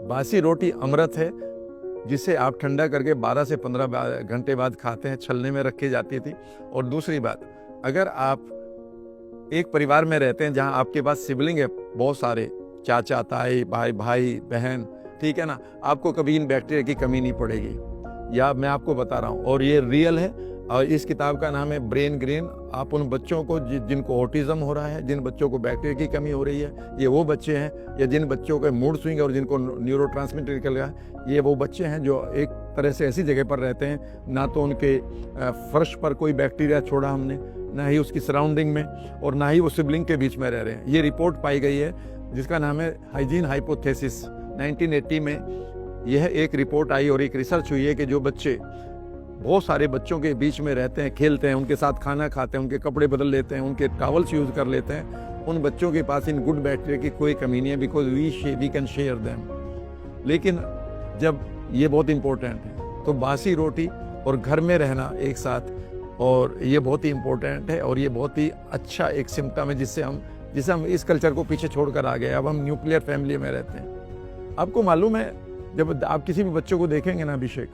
बासी रोटी अमृत है, जिसे आप ठंडा करके 12 से 15 घंटे बाद खाते हैं, छलने में रखी जाती थी। और दूसरी बात, अगर आप एक परिवार में रहते हैं जहां आपके पास सिबलिंग है बहुत सारे, चाचा ताई भाई बहन, ठीक है ना, आपको कभी इन बैक्टीरिया की कमी नहीं पड़ेगी। या मैं आपको बता रहा हूँ, और ये रियल है। और इस किताब का नाम है ब्रेन ग्रीन। आप उन बच्चों को जिनको ऑटिज्म हो रहा है, जिन बच्चों को बैक्टीरिया की कमी हो रही है, ये वो बच्चे हैं। या जिन बच्चों के मूड स्विंग और जिनको न्यूरोट्रांसमीटर निकल गया, ये वो बच्चे हैं जो एक तरह से ऐसी जगह पर रहते हैं, ना तो उनके फर्श पर कोई बैक्टीरिया छोड़ा हमने, ना ही उसकी सराउंडिंग में, और ना ही वो सिबलिंग के बीच में रह रहे हैं। ये रिपोर्ट पाई गई है जिसका नाम है हाइजीन हाइपोथेसिस। 1980 में यह एक रिपोर्ट आई और एक रिसर्च हुई है कि जो बच्चे बहुत सारे बच्चों के बीच में रहते हैं, खेलते हैं, उनके साथ खाना खाते हैं, उनके कपड़े बदल लेते हैं, उनके टॉवल्स यूज़ कर लेते हैं, उन बच्चों के पास इन गुड बैक्टीरिया की कोई कमी नहीं है, because we can share them. लेकिन जब ये बहुत इंपॉर्टेंट है, तो बासी रोटी और घर में रहना एक साथ, और ये बहुत ही इंपॉर्टेंट है, और ये बहुत ही अच्छा एक सिम्टम है जिससे हम इस कल्चर को पीछे छोड़कर आ गए। अब हम न्यूक्लियर फैमिली में रहते हैं। आपको मालूम है, जब आप किसी भी बच्चों को देखेंगे ना अभिषेक,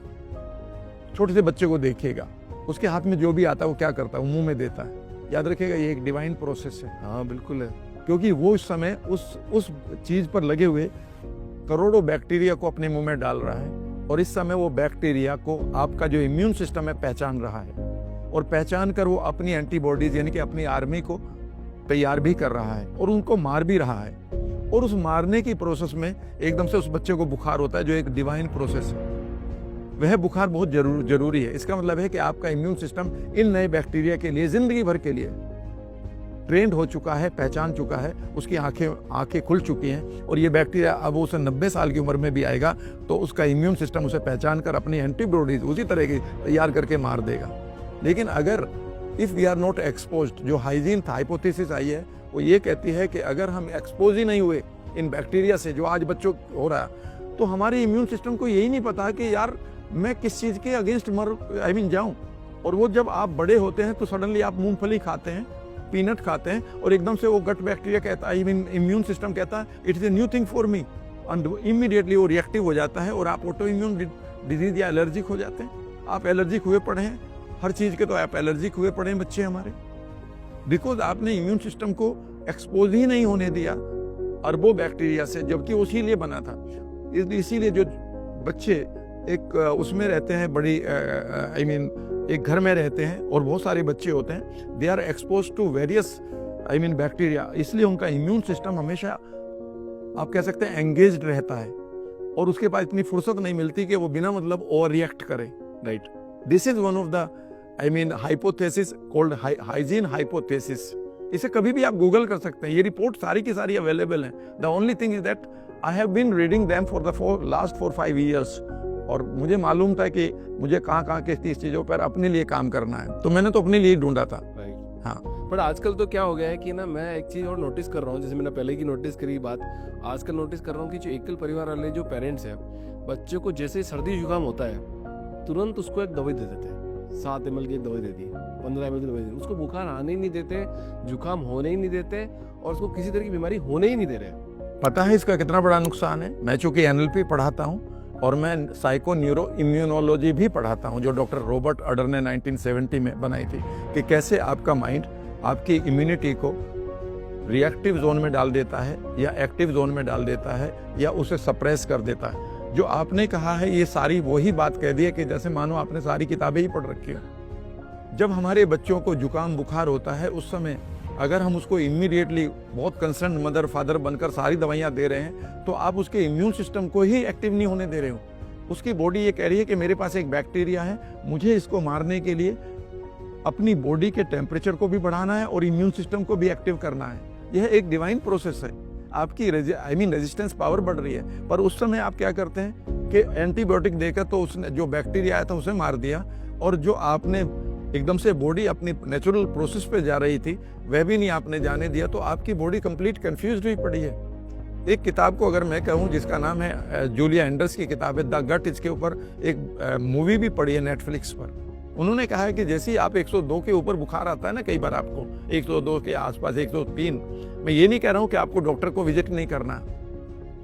छोटे से बच्चे को देखिएगा, उसके हाथ में जो भी आता है वो क्या करता है, वो मुंह में देता है। याद रखिएगा, ये एक डिवाइन प्रोसेस है। हाँ बिल्कुल है, क्योंकि वो इस समय उस चीज पर लगे हुए करोड़ों बैक्टीरिया को अपने मुंह में डाल रहा है, और इस समय वो बैक्टीरिया को आपका जो इम्यून सिस्टम है पहचान रहा है, और पहचान कर वो अपनी एंटीबॉडीज यानी कि अपनी आर्मी को तैयार भी कर रहा है, और उनको मार भी रहा है। और उस मारने की प्रोसेस में एकदम से उस बच्चे को बुखार होता है, जो एक डिवाइन प्रोसेस है। वह बुखार बहुत जरूरी है। इसका मतलब है कि आपका इम्यून सिस्टम इन नए बैक्टीरिया के लिए जिंदगी भर के लिए ट्रेंड हो चुका है, पहचान चुका है, उसकी आंखें खुल चुकी हैं, और ये बैक्टीरिया अब उसे 90 साल की उम्र में भी आएगा तो उसका इम्यून सिस्टम उसे पहचान कर अपनी एंटीबॉडीज उसी तरह की तैयार करके मार देगा। लेकिन अगर if we are not exposed, जो हाइजीन हाइपोथेसिस आई है वो ये कहती है कि अगर हम एक्सपोज ही नहीं हुए इन बैक्टीरिया से जो आज बच्चों को हो रहा है, तो हमारे इम्यून सिस्टम को यही नहीं पता कि यार मैं किस चीज के अगेंस्ट जाऊं। और वो जब आप बड़े होते हैं तो सडनली आप मूंगफली खाते हैं, पीनट खाते हैं, और एकदम से वो गट बैक्टीरिया कहता है, इम्यून सिस्टम कहता है it is a new thing for me, and immediately वो रिएक्टिव हो जाता है और आप ऑटो इम्यून डिजीज या एलर्जिक हो जाते हैं। आप एलर्जिक हुए पड़े हैं, हर चीज के तो आप एलर्जिक हुए पड़े हैं बच्चे हमारे, बिकॉज आपने इम्यून सिस्टम को एक्सपोज ही नहीं होने दिया अरबों बैक्टीरिया से, जबकि उसी लिए बना था। इसीलिए जो बच्चे एक उसमें रहते हैं, बड़ी एक घर में रहते हैं और बहुत सारे बच्चे होते हैं, they are expose to various bacteria, इसलिए उनका इम्यून सिस्टम हमेशा आप कह सकते हैं एंगेज्ड रहता है, और उसके पास इतनी फुर्सत नहीं मिलती कि वो बिना मतलब ओवर रिएक्ट करे। Right, this is one of the hypothesis called hygiene hypothesis. इसे कभी भी आप गूगल कर सकते हैं, ये रिपोर्ट सारी की सारी अवेलेबल है। The only thing is that I have been reading them for the last 4-5 years, और मुझे मालूम था कि मुझे कहाँ किस चीजों पर अपने लिए काम करना है, तो मैंने तो अपने लिए ढूंढा था। हाँ, पर आजकल तो क्या हो गया है कि ना, मैं एक चीज और नोटिस कर रहा हूँ, जैसे मैंने पहले की नोटिस करी बात, आजकल नोटिस कर रहा हूँ कि जो एकल परिवार वाले जो पेरेंट्स हैं, बच्चे को जैसे सर्दी जुकाम होता है तुरंत उसको एक दवाई दे देते हैं, 7 ml की एक दवाई दे दी, 15 ml की दवाई दे दी, उसको बुखार आने ही नहीं देते, जुकाम होने ही नहीं देते, और उसको किसी तरह की बीमारी होने ही नहीं दे रहे। पता है इसका कितना बड़ा नुकसान है? मैं चूंकि एनएलपी पढ़ाता हूँ और मैं साइको न्यूरो इम्यूनोलॉजी भी पढ़ाता हूँ, जो डॉक्टर रॉबर्ट अडर ने 1970 में बनाई थी, कि कैसे आपका माइंड आपकी इम्यूनिटी को रिएक्टिव जोन में डाल देता है या एक्टिव जोन में डाल देता है या उसे सप्रेस कर देता है। जो आपने कहा है ये सारी वही बात कह दी है कि जैसे मानो आपने सारी किताबें ही पढ़ रखी हो। जब हमारे बच्चों को जुकाम बुखार होता है उस समय अगर हम उसको इमीडिएटली बहुत कंसर्न मदर फादर बनकर सारी दवाइयाँ दे रहे हैं, तो आप उसके इम्यून सिस्टम को ही एक्टिव नहीं होने दे रहे हो। उसकी बॉडी ये कह रही है कि मेरे पास एक बैक्टीरिया है, मुझे इसको मारने के लिए अपनी बॉडी के टेम्परेचर को भी बढ़ाना है और इम्यून सिस्टम को भी एक्टिव करना है। यह एक डिवाइन प्रोसेस है। आपकी रेजिस्टेंस पावर बढ़ रही है, पर उस समय आप क्या करते हैं कि एंटीबायोटिक देकर तो उसने जो बैक्टीरिया आया था उसे मार दिया, और जो आपने एकदम से बॉडी अपनी नेचुरल प्रोसेस पे जा रही थी वह भी नहीं आपने जाने दिया, तो आपकी बॉडी कंप्लीट कंफ्यूज हुई पड़ी है। एक किताब को अगर मैं कहूँ जिसका नाम है जूलिया एंडर्स की किताब है द गट, इसके ऊपर एक मूवी भी पड़ी है नेटफ्लिक्स पर। उन्होंने कहा है कि जैसे ही आप 102 के ऊपर बुखार आता है ना, कई बार आपको 102 के आसपास 103, मैं ये नहीं कह रहा हूँ कि आपको डॉक्टर को विजिट नहीं करना,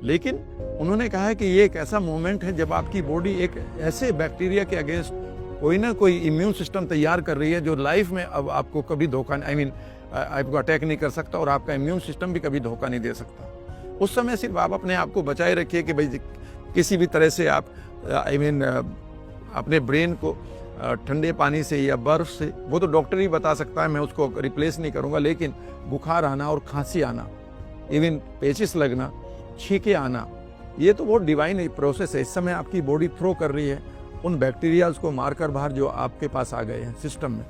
लेकिन उन्होंने कहा है कि ये एक ऐसा मोमेंट है जब आपकी बॉडी एक ऐसे बैक्टीरिया के अगेंस्ट कोई ना कोई इम्यून सिस्टम तैयार कर रही है जो लाइफ में अब आपको कभी धोखा आपको अटैक नहीं कर सकता और आपका इम्यून सिस्टम भी कभी धोखा नहीं दे सकता। उस समय सिर्फ आप अपने आप को बचाए रखिए कि भाई किसी भी तरह से आप अपने ब्रेन को ठंडे पानी से या बर्फ से, वो तो डॉक्टर ही बता सकता है, मैं उसको रिप्लेस नहीं करूंगा, लेकिन बुखार आना और खांसी आना, इवन पेचिस लगना, छींके आना, ये तो बहुत डिवाइन प्रोसेस है। इस समय आपकी बॉडी थ्रो कर रही है उन बैक्टीरियाज को मारकर बाहर जो आपके पास आ गए हैं सिस्टम में।